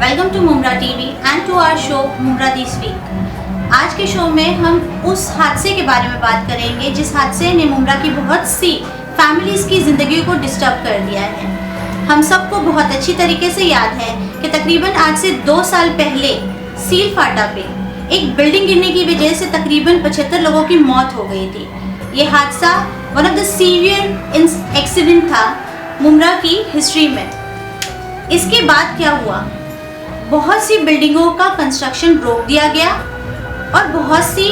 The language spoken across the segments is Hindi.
Welcome to Mumbra TV and to our show Mumbra this week. आज के शो में हम उस हादसे के बारे में बात करेंगे जिस हादसे ने मुमरा की बहुत सी फैमिलीज की ज़िंदगी को डिस्टर्ब कर दिया है। हम सबको बहुत अच्छी तरीके से याद है कि तकरीबन आज से 2 साल पहले सील फाटा पे एक बिल्डिंग गिरने की वजह से तकरीबन 75 लोगों की मौत हो गई थी। ये हादसा one of the severe accident था मुमरा की हिस्ट्री में। इसके बाद क्या हुआ, बहुत सी बिल्डिंगों का कंस्ट्रक्शन रोक दिया गया और बहुत सी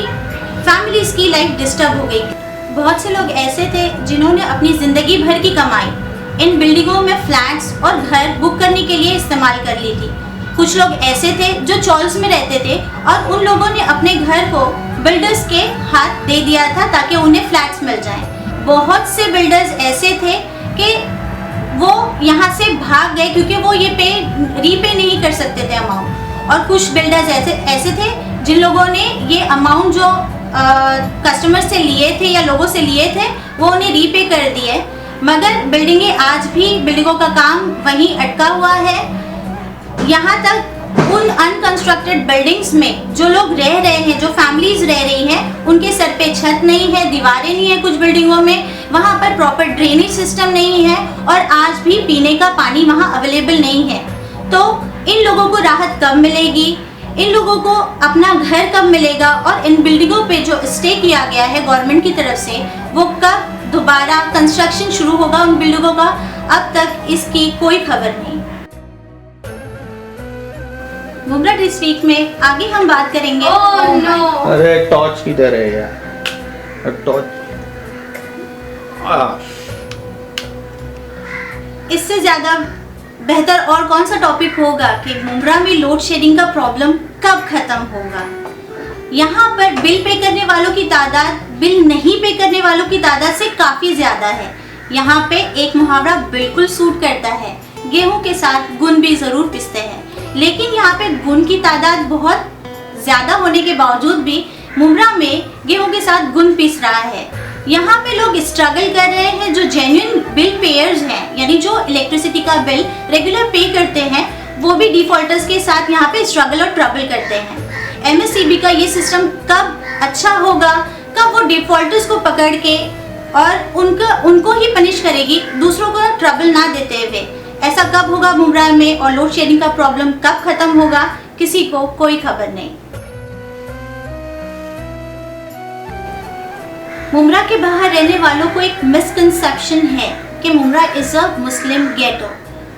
फैमिलीज की लाइफ डिस्टर्ब हो गई। बहुत से लोग ऐसे थे जिन्होंने अपनी ज़िंदगी भर की कमाई इन बिल्डिंगों में फ्लैट्स और घर बुक करने के लिए इस्तेमाल कर ली थी। कुछ लोग ऐसे थे जो चॉल्स में रहते थे और उन लोगों ने अपने घर को बिल्डर्स के हाथ दे दिया था ताकि उन्हें फ्लैट्स मिल जाएं। बहुत से बिल्डर्स ऐसे थे कि वो यहाँ से भाग गए क्योंकि वो ये रीपे नहीं कर सकते थे अमाउंट, और कुछ बिल्डर्स ऐसे थे जिन लोगों ने ये अमाउंट जो कस्टमर से लिए थे या लोगों से लिए थे वो उन्हें रीपे कर दिए। मगर बिल्डिंगें आज भी, बिल्डिंगों का काम वहीं अटका हुआ है। यहाँ तक उन अनकंस्ट्रक्टेड बिल्डिंग्स में जो लोग रह रहे हैं, जो फैमिलीज रह रही हैं, उनके सर पे छत नहीं है, दीवारें नहीं है। कुछ बिल्डिंगों में वहाँ पर प्रॉपर ड्रेनेज सिस्टम नहीं है और आज भी पीने का पानी वहाँ अवेलेबल नहीं है। तो इन लोगों को राहत कब मिलेगी, इन लोगों को अपना घर कब मिलेगा और इन बिल्डिंगों पे जो स्टे किया गया है गवर्नमेंट की तरफ से वो कब दोबारा कंस्ट्रक्शन शुरू होगा उन बिल्डिंगों का, अब तक इसकी कोई खबर नहीं। मुमरा दिस वीक में आगे हम बात करेंगे। अरे टॉर्च किधर है यार, टॉर्च। इससे ज्यादा बेहतर और कौन सा टॉपिक होगा कि मुमरा में लोड शेडिंग का प्रॉब्लम कब खत्म होगा। यहाँ पर बिल पे करने वालों की तादाद बिल नहीं पे करने वालों की तादाद से काफ़ी ज़्यादा है। यहाँ पे एक मुहावरा बिल्कुल सूट करता है, गेहूं के साथ गुण भी ज़रूर पिसते हैं। लेकिन यहाँ पे गुण की तादाद बहुत ज़्यादा होने के बावजूद भी मुमरा में गेहूं के साथ गुण पिस रहा है। यहाँ पे लोग स्ट्रगल कर रहे हैं जो जेन्युइन बिल पेयर्स हैं, यानी जो इलेक्ट्रिसिटी का बिल रेगुलर पे करते हैं, वो भी डिफॉल्टर्स के साथ यहाँ पे स्ट्रगल और ट्रबल करते हैं। एमएससीबी का ये सिस्टम कब अच्छा होगा, कब वो डिफॉल्टर्स को पकड़ के और उनको ही पनिश करेगी, दूसरों को ट्रबल ना देते हुए, ऐसा कब होगा मुमरा में, और लोड शेडिंग का प्रॉब्लम कब खत्म होगा, किसी को कोई खबर नहीं। मुमरा के बाहर रहने वालों को एक मिसकंसेप्शन है कि Mumbra is a Muslim ghetto.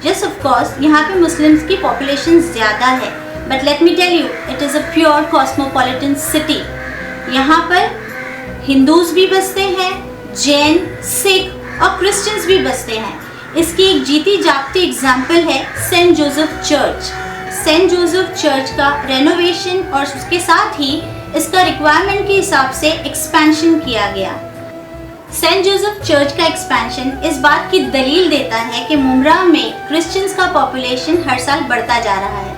Yes of course यहाँ पे मुस्लिम्स की पॉपुलेशन ज़्यादा है, but let me tell you it is a pure cosmopolitan city. यहाँ पर हिंदूज भी बसते हैं, जैन, सिख और क्रिश्चियंस भी बसते हैं। इसकी एक जीती जागती एग्जाम्पल है saint Joseph church. Saint Joseph church का रेनोवेशन और उसके साथ ही इसका रिक्वायरमेंट के हिसाब से एक्सपेंशन किया गया। सेंट जोसेफ चर्च का एक्सपेंशन इस बात की दलील देता है कि मुमरा में क्रिश्चियंस का पॉपुलेशन हर साल बढ़ता जा रहा है।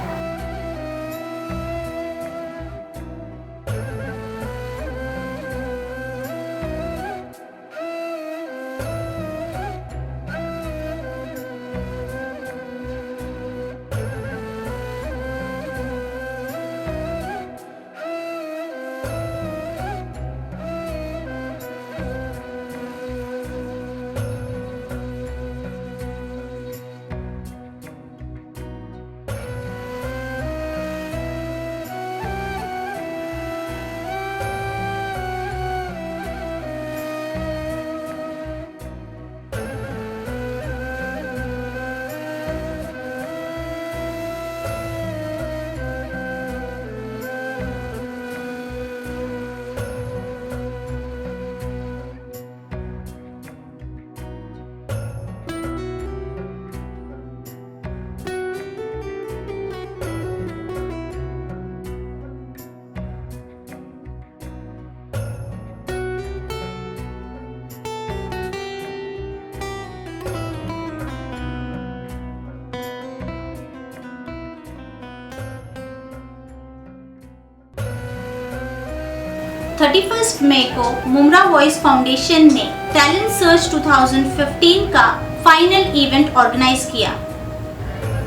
(31 मई को मुमरा वॉइस फाउंडेशन ने टैलेंट सर्च 2015 का फाइनल इवेंट ऑर्गेनाइज किया।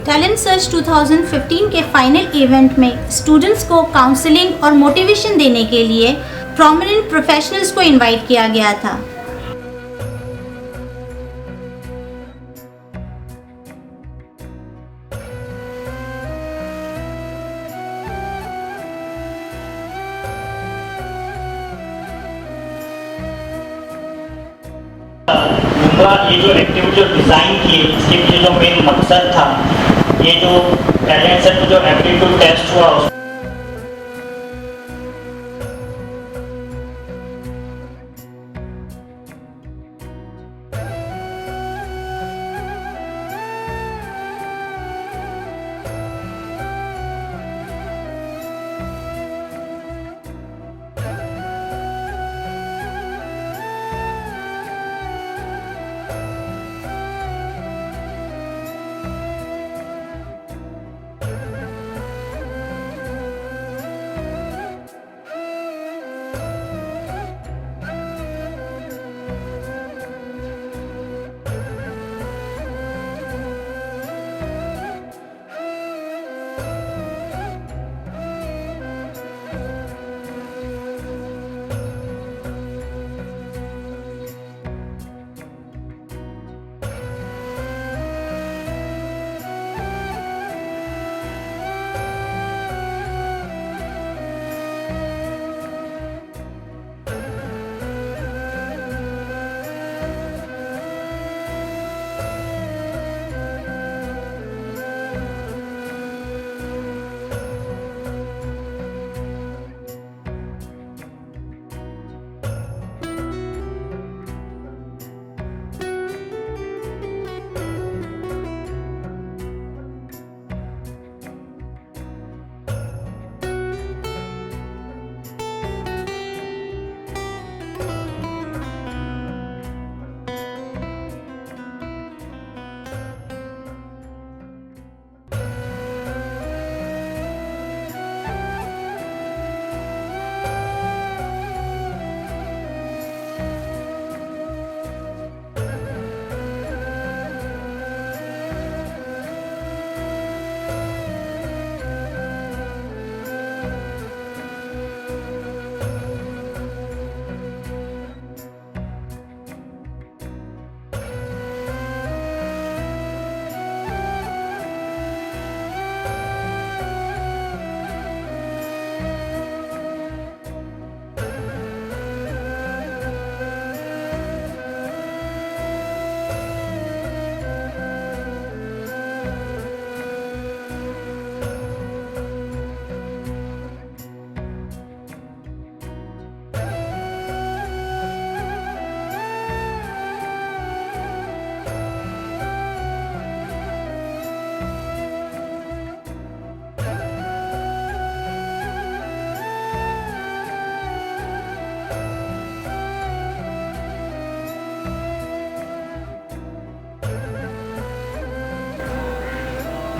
टैलेंट सर्च 2015 के फाइनल इवेंट में स्टूडेंट्स को काउंसलिंग और मोटिवेशन देने के लिए प्रोमिनेंट प्रोफेशनल्स को इनवाइट किया गया था। मुमरा ये जो एक्टिविटी जो डिज़ाइन की इसके पीछे जो मेन मकसद था, ये जो टैलेंट सर्च जो एप्टीट्यूड टेस्ट हुआ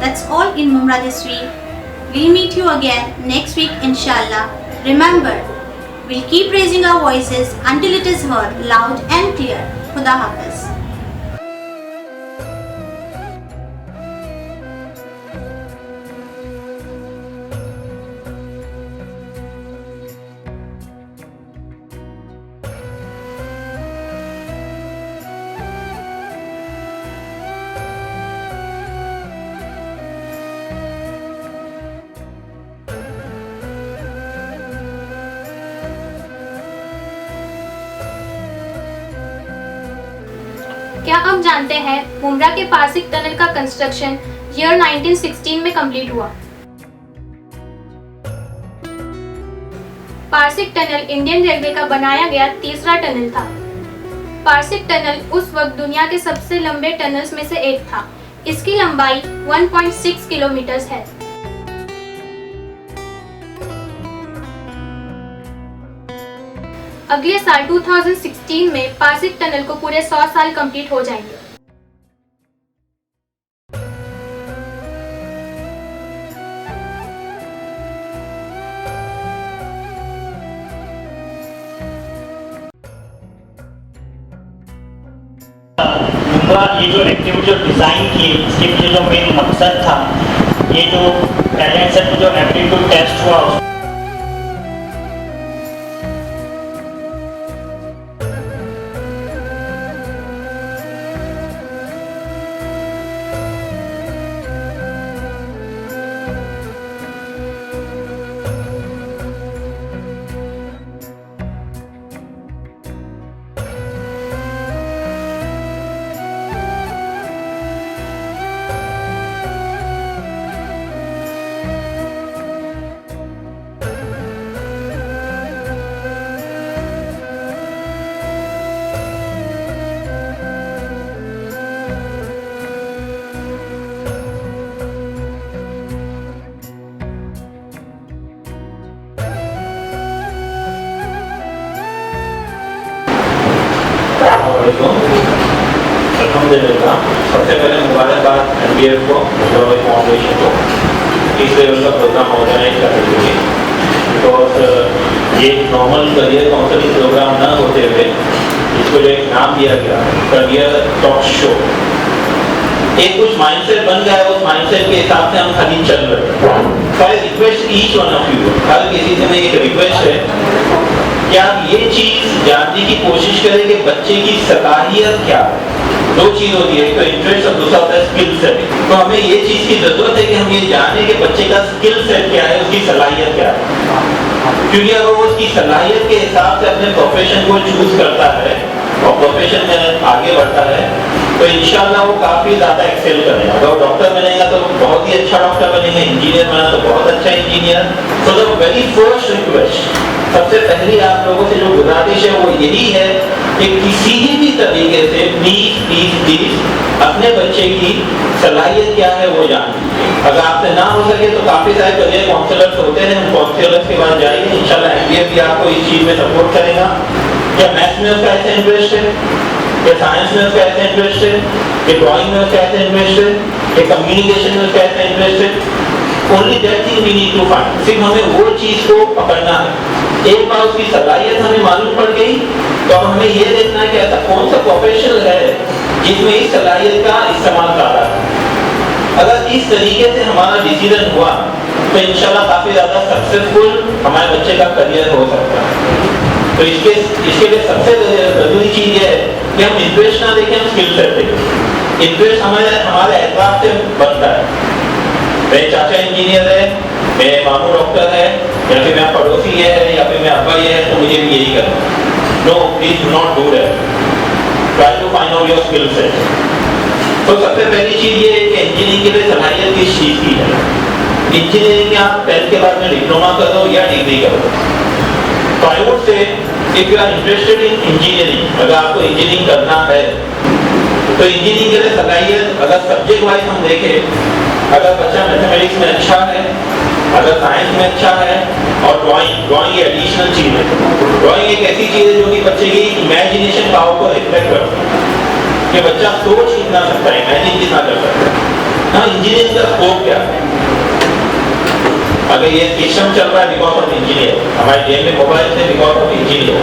That's all in Mumra this week. We'll meet you again next week inshallah. Remember, we'll keep raising our voices until it is heard loud and clear. Khuda Hafiz. क्या आप जानते हैं मुमरा के पारसिक टनल का कंस्ट्रक्शन ईयर 1916 में कंप्लीट हुआ। पारसिक टनल इंडियन रेलवे का बनाया गया तीसरा टनल था। पारसिक टनल उस वक्त दुनिया के सबसे लंबे टनल्स में से एक था। इसकी लंबाई 1.6 किलोमीटर है। अगले साल 2016 में पारसिक टनल को पूरे 100 साल कंप्लीट हो जाएंगे। दूसरा ये जो एक्टिविटी जो डिज़ाइन की इसके पीछे जो मेन मकसद था, ये जो टैलेंट सेट में जो एप्टीट्यूड टेस्ट हुआ अल्हम्दुलिल्लाह, सबसे पहले मुबारकबाद NBF को, फाउंडेशन को इस लेवल का प्रोग्राम ऑर्गेनाइज करने के लिए। बिकॉज ये नॉर्मल करियर काउंसलिंग प्रोग्राम ना होते हुए इसको जो एक नाम दिया गया करियर टॉक शो, एक कुछ माइंडसेट बन गया है, उस माइंडसेट के हिसाब से हम खाली चल रहे हैं। तो I request each one of you, हर किसी से मेरी एक रिक्वेस्ट है कि आप ये चीज जानने की कोशिश करें कि बच्चे की सलाहियत क्या है। दो चीज होती है, एक तो इंटरेस्ट और दूसरा होता है स्किल सेट। तो हमें ये चीज की जरूरत है कि हम ये जाने कि बच्चे का स्किल सेट क्या है, उसकी सलाहियत क्या है। क्योंकि अगर वो उसकी सलाहियत के हिसाब से अपने प्रोफेशन को चूज करता है और प्रोफेशन में आगे बढ़ता है तो इंशाल्लाह वो काफी ज्यादा एक्सेल करेगा। अगर डॉक्टर बनेगा तो बहुत ही अच्छा डॉक्टर बनेगा, इंजीनियर बना तो बहुत अच्छा engineer. So the very first request, सबसे पहली आप लोगों से जो गुजारिश है वो यही है कि किसी भी तरीके से प्लीज प्लीज प्लीज अपने बच्चे की सलाहियत क्या है वो जान लीजिए। अगर आपसे ना हो सके तो काफी सारे करियर काउंसलर्स होते हैं, उन काउंसलर्स के पास जाइए, इंशाल्लाह NBF भी आपको इस चीज में सपोर्ट करेगा। क्या मैथ्स में उसका ऐसा इंटरेस्ट है, या साइंस में उसका ऐसा इंटरेस्ट है, या ड्राइंग में उसका ऐसा इंटरेस्ट है, या कम्युनिकेशन में उसका ऐसा इंटरेस्ट है, only that thing we need to find. सिर्फ हमें वो चीज को पकड़ना है। एक बार उसकी सलाहियत हमें मालूम पड़ गई तो हमें ये देखना है कि ऐसा कौन सा प्रोफेशन है जिसमें इस सलाहियत का इस्तेमाल कर रहा है। अगर इस तरीके से हमारा डिसीजन हुआ तो इंशाल्लाह काफी ज्यादा सक्सेसफुल हमारे बच्चे का करियर हो सकता है। तो इसके लिए सबसे जरूरी चीज ये है कि हम इंटरेस्ट ना देखें, हम स्किल सेट देखें। इंटरेस्ट हमारे एतराफ से बनता है। मेरे चाचा इंजीनियर है, मेरे मामू डॉक्टर है, या फिर मेरा पड़ोसी है, या फिर मेरा अब्बा ये है, तो मुझे भी यही करना। No, please do not do that. Try to find out your skill set. तो सबसे पहली चीज ये है कि इंजीनियरिंग के लिए सलाहियत किस चीज की है। इंजीनियरिंग में आप 10th के बाद में डिप्लोमा करो या डिग्री करो। तो I would say if you are interested in engineering, अगर आपको इंजीनियरिंग करना है तो इंजीनियरिंग के लिए सलाहियत अगर सब्जेक्ट वाइज हम देखें, अगर बच्चा मैथमेटिक्स में अच्छा है, अगर साइंस में अच्छा है, और ड्राइंग ये एडिशनल चीज है। ड्राइंग एक ऐसी चीज है जो कि बच्चे की इमेजिनेशन पावर को रिफ्लेक्ट करती है कि बच्चा सोच कितना सकता है, इमेजिन कितना कर सकता है। हाँ, इंजीनियरिंग का स्कोप क्या है? अगर ये सिस्टम चल रहा है बिकॉज ऑफ इंजीनियर, हमारे जेब में मोबाइल से बिकॉज ऑफ इंजीनियर,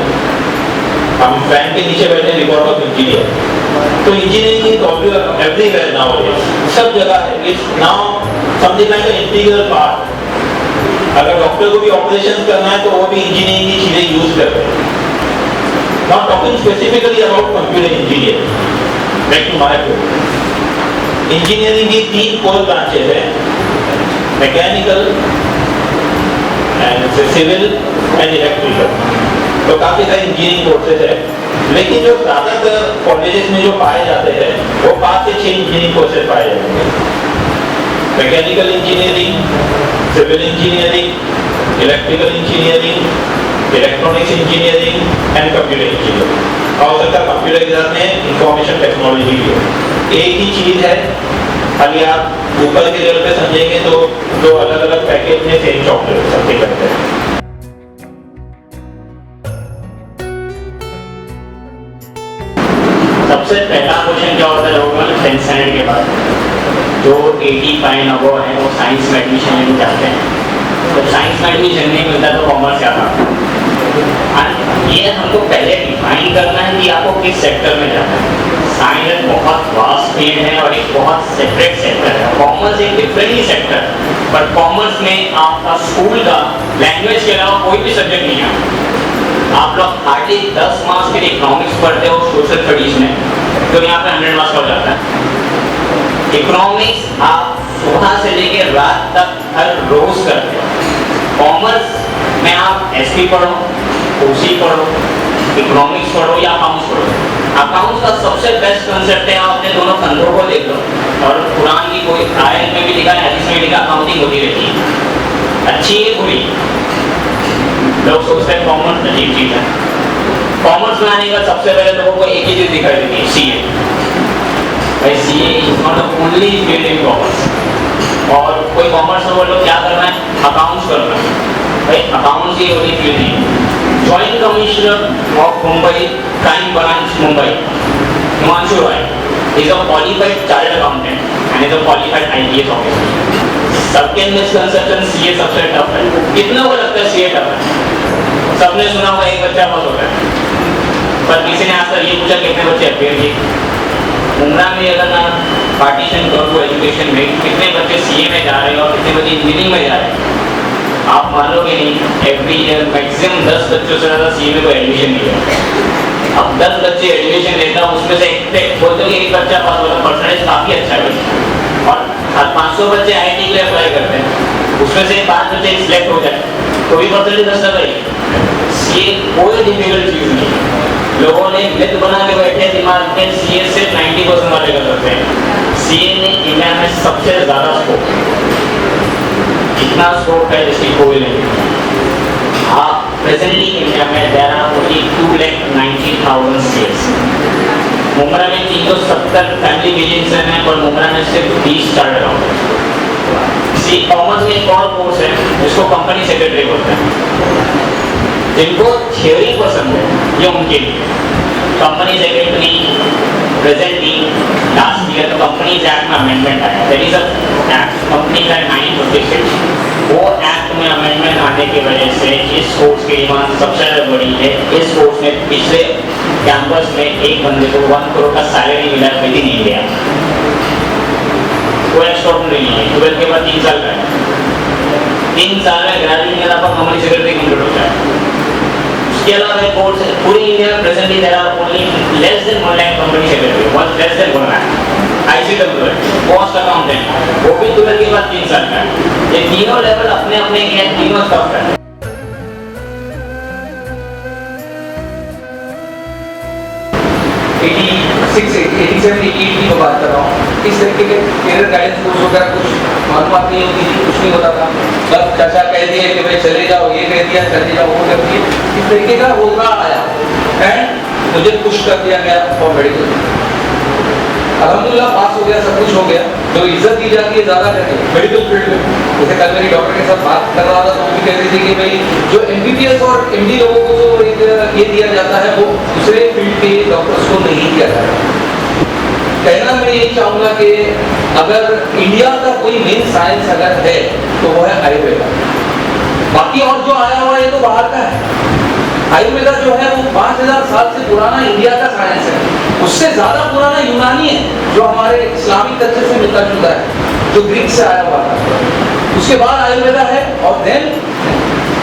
हम फैन के नीचे बैठे बिकॉज ऑफ इंजीनियर। तो इंजीनियरिंग इज एवरीवेयर नाउअडेज, सब जगह है। It's now something like an integral part. अगर डॉक्टर को भी ऑपरेशन करना है तो वो भी इंजीनियरिंग की चीजें यूज करते हैं। Not talking specifically about computer engineering, back to my point. Engineering की 3 कोर ब्रांचेस है, mechanical and civil and electrical. तो काफी सारे इंजीनियरिंग कोर्सेज है, लेकिन जो ज्यादातर कॉलेजेस में जो पाए जाते हैं वो 5 से 6 इंजीनियरिंग कोर्सेज पाए जाते हैं। Mechanical engineering, civil engineering, electrical engineering, electronics engineering and computer engineering. और सकता कंप्यूटर के साथ में इंफॉर्मेशन टेक्नोलॉजी भी है। एक ही चीज है, खाली आप ऊपर के लेवल पे समझेंगे तो दो अलग अलग पैकेज में सेम चॉकलेट समथिंग करते हैं। सबसे पहला क्वेश्चन क्या होता है लोगों का 10th स्टैंडर्ड के बाद, जो 85 अबव है वो साइंस में एडमिशन लेना चाहते हैं। तो साइंस में एडमिशन नहीं मिलता तो कॉमर्स क्या था। ये हमको पहले डिफाइन करना है कि आपको किस सेक्टर में जाना है। साइंस बहुत वास्ट फील्ड है और एक बहुत सेपरेट सेक्टर है। कॉमर्स एक डिफरेंट ही सेक्टर है, पर कॉमर्स में आपका स्कूल का लैंग्वेज के अलावा कोई भी सब्जेक्ट नहीं है। आप लोग हार्डली 10 मार्क्स के लिए इकोनॉमिक्स पढ़ते हो सोशल स्टडीज में, तो यहाँ पे 100 मार्क्स का हो जाता है। इकोनॉमिक्स आप सुबह से लेकर रात तक हर रोज करते हो। कॉमर्स में आप एसपी पढ़ो, ओसी पढ़ो, इकोनॉमिक्स पढ़ो या अकाउंट्स पढ़ो। अकाउंट्स का सबसे बेस्ट कंसेप्ट है, आप अपने दोनों कंधों को देख लो और कुरान की कोई आयत में भी लिखा है, हदीस में लिखा, अकाउंटिंग होती रहती है, अच्छी है बुरी। लोग सोचते हैं कॉमर्स अजीब चीज है। कॉमर्स में आने का सबसे पहले लोगों को एक ही चीज दिखाई देती है, सीए। भाई CA is not the only field in commerce. और कोई कॉमर्स में बोलो क्या करना है, अकाउंट्स करना है। भाई अकाउंट्स ही होनी फील्ड नहीं। Joint commissioner of Mumbai crime branch Mumbai Himanshu Roy is a qualified chartered accountant and is a qualified IPS officer. सबके मिसकंसेप्शन सीए सबसे टफ है। कितना को लगता है सीए टफ है? सबने सुना हुआ एक बच्चा पास होता है, पर किसी ने आज तक ये पूछा कितने बच्चे अपेयर किए। मुंब्रा में अगर ना पार्टीशन करो एजुकेशन में, कितने बच्चे सीए में जा रहे हैं और कितने बच्चे इंजीनियरिंग में जा रहे हैं, आप मानोगे नहीं। एवरी ईयर मैक्सिमम 10 बच्चों से ज़्यादा सीए में कोई एडमिशन नहीं है। अब 10 बच्चे एडमिशन लेता हूँ, उसमें से एक बोलते हो कि एक बच्चा पास होगा, परसेंटेज काफ़ी अच्छा है। और 500 बच्चे आईटी के लिए अप्लाई करते हैं, उसमें से 5 बच्चे सिलेक्ट हो जाए तो भी परसेंटेज 10 है। सीए कोई डिफिकल्ट चीज़ नहीं है। लोगों ने मिथ बना के बैठे दिमाग में सीए से 90% वाले कर सकते हैं। सीए ने इंडिया में सबसे ज़्यादा स्कोप, इतना स्कोप है जिसकी कोई नहीं। आप प्रेजेंटली इंडिया में देयर आर 2,90,000 सीएस। मुंब्रा में 370 फैमिली बिजनेस हैं, पर मुंब्रा में सिर्फ 20 चार्टर्ड अकाउंटेंट। सी कॉमर्स में एक और कोर्स है जिसको कंपनी सेक्रेटरी बोलते हैं। जिनको थ्योरी पसंद है ये उनके लिए company secretary. Presently last year companies act में अमेंडमेंट आया, that is a act company का 956। वो एक्ट में अमेंडमेंट आने की वजह से इस कोर्स की डिमांड सबसे ज़्यादा बढ़ी है। इस कोर्स में पिछले कैंपस में एक बंदे को 1 करोड़ का सैलरी मिला विद इन इंडिया। कोई एक्स्ट्राऑर्डिनरी नहीं है। 12 के बाद 3 साल का है, 3 साल में ग्रेजुएशन के बाद कंपनी सेक्रेटरी कंप्लीट होता है। उसके अलावा कोर्स पूरी इंडिया में presently there are only less than 1 lakh company secretary, less than 1 lakh. ICW cost accountant, वो भी 12 के बाद 3 साल का है। ये तीनों लेवल अपने अपने हैं, तीनों टफ है। 87, 88 की बात कर रहा हूँ। इस तरीके के करियर गाइडेंस कोर्स वगैरह कुछ मालूमात नहीं होती थी, कुछ नहीं होता था। बस चाचा कह दिए कि भाई चले जाओ, ये कह दिया चले जाओ, वो कर दिए। इस तरीके का रोजगार आया एंड मुझे पुश कर दिया गया फॉर मेडिकल। अल्हम्दुलिल्लाह पास हो गया, सब कुछ हो गया। जो इज्जत दी जाती है ज़्यादा करके मेडिकल फील्ड में, जैसे कल मेरी डॉक्टर के साथ बात कर रहा था तो वो भी कह रही थी कि भाई जो MBBS और MD लोगों को जो एक ये दिया जाता है वो दूसरे फील्ड के डॉक्टर्स को नहीं दिया जाता। कहना मैं यही चाहूँगा कि अगर इंडिया का कोई मेन साइंस अगर है तो वो है आयुर्वेदा। बाकी और जो आया हुआ है तो बाहर का है। आयुर्वेदा जो है वो 5000 साल से पुराना इंडिया का साइंस है। उससे ज़्यादा पुराना यूनानी है जो हमारे इस्लामिक कल्चर से मिलता जुलता है, जो ग्रीक से आया हुआ था। उसके बाद आयुर्वेदा है और देन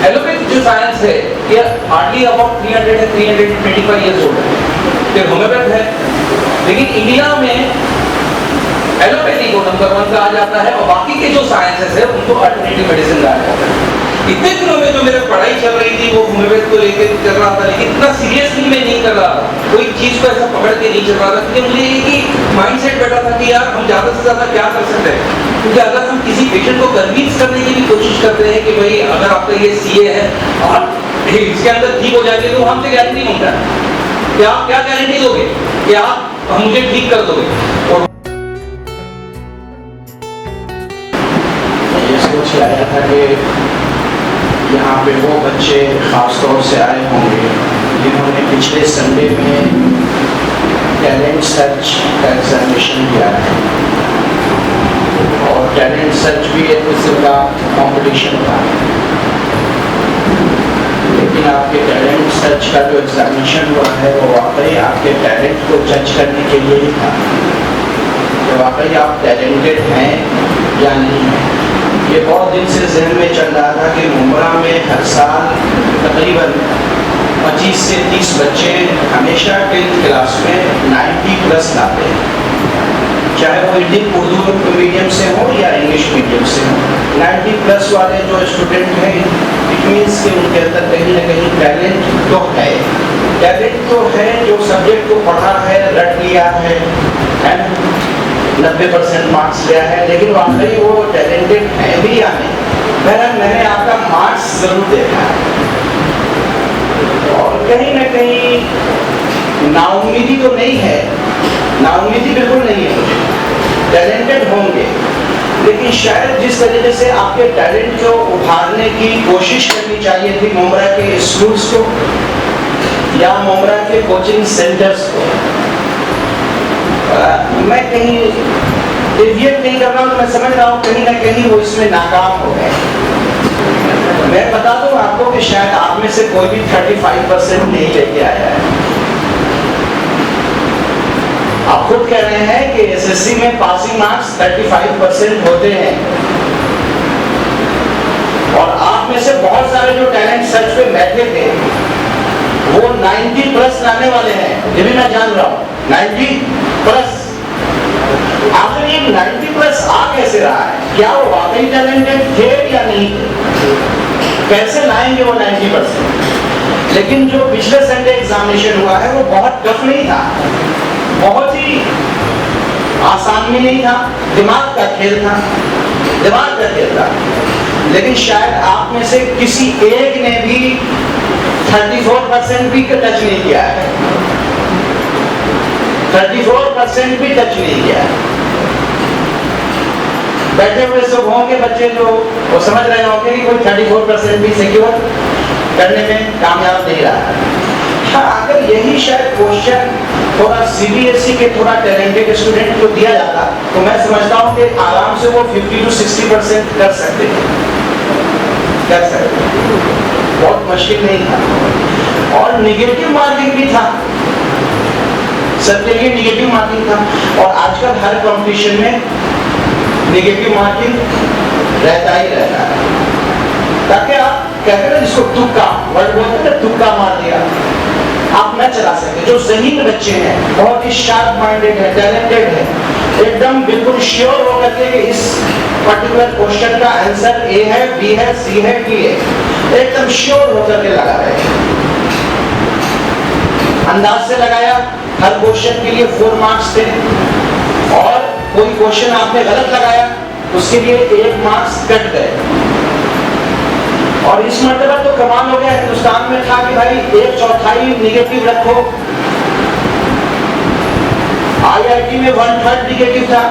एलोपैथी जो साइंस है ये हार्डली अबाउट 325 ईयर्स ओल्ड है। फिर होम्योपैथ है, लेकिन इंडिया में एलोपैथी को नंबर 1 कहा जाता है और बाकी के जो साइंसेस है उनको अल्टरनेटिव मेडिसिन कहा जाता है। इतने दिनों में जो मेरी पढ़ाई चल रही थी वो होम्योपैथ को लेकर कर रहा था, लेकिन इतना सीरियसली मैं नहीं कर रहा था, कोई चीज़ को ऐसा पकड़ के नहीं चल रहा था, क्योंकि मुझे एक ही माइंडसेट बैठा था कि यार हम ज़्यादा से ज़्यादा क्या कर सकते हैं। क्योंकि अगर हम किसी पेशेंट को कन्विंस करने की भी कोशिश करते हैं कि भाई अगर आपका ये CA है और इसके अंदर ठीक हो जाएगी, तो हमसे गारंटी मांगता है कि आप क्या गारंटी दोगे कि आप मुझे ठीक कर दोगे। और ये सोच के आया था कि यहाँ पे वो बच्चे ख़ास तौर से आए होंगे जिन्होंने पिछले संडे में टैलेंट सर्च का एग्जामिनेशन दिया है और टैलेंट सर्च भी एक किस्म का कॉम्पिटिशन था। लेकिन आपके टैलेंट सर्च का जो एग्जामिनेशन हुआ है वो वाकई आपके टैलेंट को जज करने के लिए ही था कि वाकई आप टैलेंटेड हैं या नहीं हैं। ये बहुत दिन से जहन में चल रहा था कि मुंब्रा में हर साल तकरीबन 25 से 30 बच्चे हमेशा 10th क्लास में 90+ लाते हैं, चाहे वो इंडियन उर्दू मीडियम से हो या इंग्लिश मीडियम से हो। 90+ वाले जो स्टूडेंट हैं, इट मीन्स कि उनके अंदर कहीं ना कहीं टैलेंट तो है, टैलेंट तो है, जो सब्जेक्ट को पढ़ा है, रट लिया है 90% मार्क्स लिया है, लेकिन वाकई वो टैलेंटेड है भी या नहीं। बहरहाल मैंने आपका मार्क्स जरूर देखा है और कहीं ना कहीं नाउम्मीदी तो नहीं है, नाउम्मीदी बिल्कुल नहीं है मुझे, टैलेंटेड होंगे, लेकिन शायद जिस तरीके से आपके टैलेंट को उभारने की कोशिश करनी चाहिए थी मुंब्रा के स्कूल्स को या मुंब्रा के कोचिंग सेंटर्स को, मैं कहीं डेविएट नहीं कर रहा हूँ, मैं समझ रहा हूँ कहीं ना कहीं वो इसमें नाकाम हो गए। मैं बता दूँ आपको कि शायद आप में से कोई भी 35% नहीं लेके आया है। आप खुद कह रहे हैं कि एसएससी में पासिंग मार्क्स 35% होते हैं और आप में से बहुत सारे जो टैलेंट सर्च पे बैठे थे वो 90+ लाने वाले हैं, ये भी मैं जान रहा हूँ। 90+, आखिर ये 90+ आ कैसे रहा है? क्या वो वाकई टैलेंटेड थे या नहीं थे? कैसे लाएंगे वो 90%? लेकिन जो पिछले संडे एग्जामिनेशन हुआ है वो बहुत टफ नहीं था, बहुत ही आसान भी नहीं था, दिमाग का खेल था, दिमाग का खेल था। लेकिन शायद आप में से किसी एक ने भी 34% भी टच नहीं किया है, 34% भी टच नहीं किया है। बैठे हुए सब होंगे बच्चे जो वो समझ रहे होंगे कि कोई 34% भी सिक्योर करने में कामयाब नहीं रहा है। हाँ, अगर यही शायद क्वेश्चन थोड़ा सीबीएसई के थोड़ा टैलेंटेड स्टूडेंट को दिया जाता तो मैं समझता हूँ कि आराम से वो 50 to 60% कर सकते थे, कर सकते, बहुत मुश्किल नहीं था। और निगेटिव मार्किंग भी था, सबके लिए निगेटिव मार्किंग था और आजकल हर कंपटीशन में निगेटिव मार्किंग रहता ही रहता है, ताकि आप कहते हैं जिसको तुक्का वर्ड बोलते हैं, तुक्का मार दिया, आप न चला सके। जो ज़हीन बच्चे हैं, बहुत ही शार्प माइंडेड है, टैलेंटेड है, एकदम बिल्कुल श्योर होकर के कि इस पर्टिकुलर क्वेश्चन का आंसर ए है, बी है, सी है, डी है, एकदम श्योर होकर के लगा रहे हैं, अंदाज से लगाया। हर क्वेश्चन के लिए 4 मार्क्स थे और कोई क्वेश्चन आपने गलत लगाया उसके लिए 1 मार्क्स कट गए। और इस मर्तबा तो कमाल हो गया, हिंदुस्तान में था कि भाई 1/4 निगेटिव रखो, IIT में 1/3 निगेटिव था,